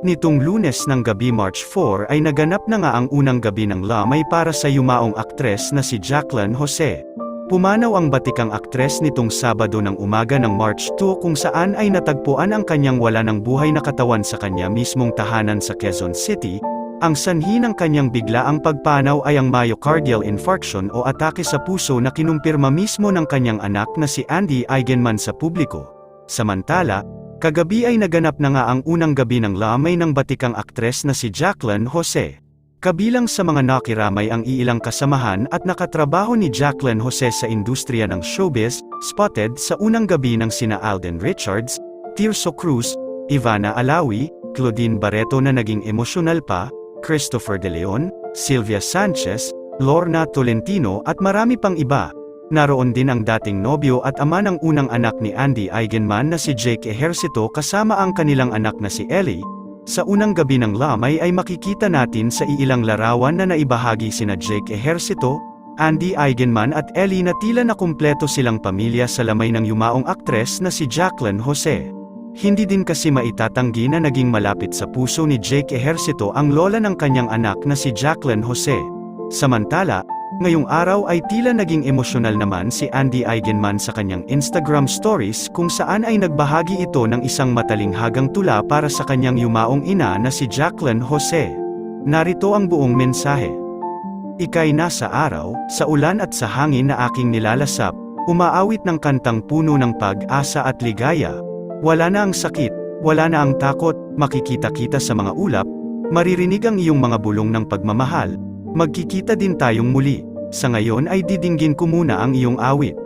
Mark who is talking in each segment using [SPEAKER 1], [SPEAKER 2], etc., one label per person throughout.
[SPEAKER 1] Nitong Lunes ng gabi March 4 ay naganap na nga ang unang gabi ng lamay para sa yumaong aktres na si Jacqueline Jose. Pumanaw ang batikang aktres nitong Sabado ng umaga ng March 2 kung saan ay natagpuan ang kanyang wala ng buhay na katawan sa kanya mismong tahanan sa Quezon City. Ang sanhi ng kanyang biglaang pagpanaw ay ang myocardial infarction o atake sa puso na kinumpirma mismo ng kanyang anak na si Andy Eigenman sa publiko. Samantala, kagabi ay naganap na nga ang unang gabi ng lamay ng batikang aktres na si Jacqueline Jose. Kabilang sa mga nakiramay ang iilang kasamahan at nakatrabaho ni Jacqueline Jose sa industriya ng showbiz, spotted sa unang gabi ng sina Alden Richards, Tirso Cruz, Ivana Alawi, Claudine Barreto na naging emosyonal pa, Christopher De Leon, Sylvia Sanchez, Lorna Tolentino at marami pang iba. Naroon din ang dating nobyo at ama ng unang anak ni Andy Eigenman na si Jake Ejercito kasama ang kanilang anak na si Ellie. Sa unang gabi ng lamay ay makikita natin sa iilang larawan na naibahagi sina Jake Ejercito, Andy Eigenman at Ellie na tila na kumpleto silang pamilya sa lamay ng yumaong aktres na si Jacqueline Jose. Hindi din kasi maitatanggi na naging malapit sa puso ni Jake Ejercito ang lola ng kanyang anak na si Jacqueline Jose. Samantala, ngayong araw ay tila naging emosyonal naman si Andy Eigenman sa kanyang Instagram stories kung saan ay nagbahagi ito ng isang matalinghagang tula para sa kanyang yumaong ina na si Jacqueline Jose. Narito ang buong mensahe. Ika'y nasa araw, sa ulan at sa hangin na aking nilalasap, umaawit ng kantang puno ng pag-asa at ligaya. Wala na ang sakit, wala na ang takot, makikita-kita sa mga ulap, maririnig ang iyong mga bulong ng pagmamahal, magkikita din tayong muli. Sa ngayon ay didinggin ko muna ang iyong awit.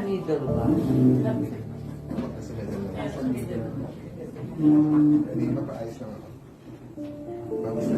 [SPEAKER 2] Middle ba?
[SPEAKER 3] Hindi pa paayos lang ako. Bago sa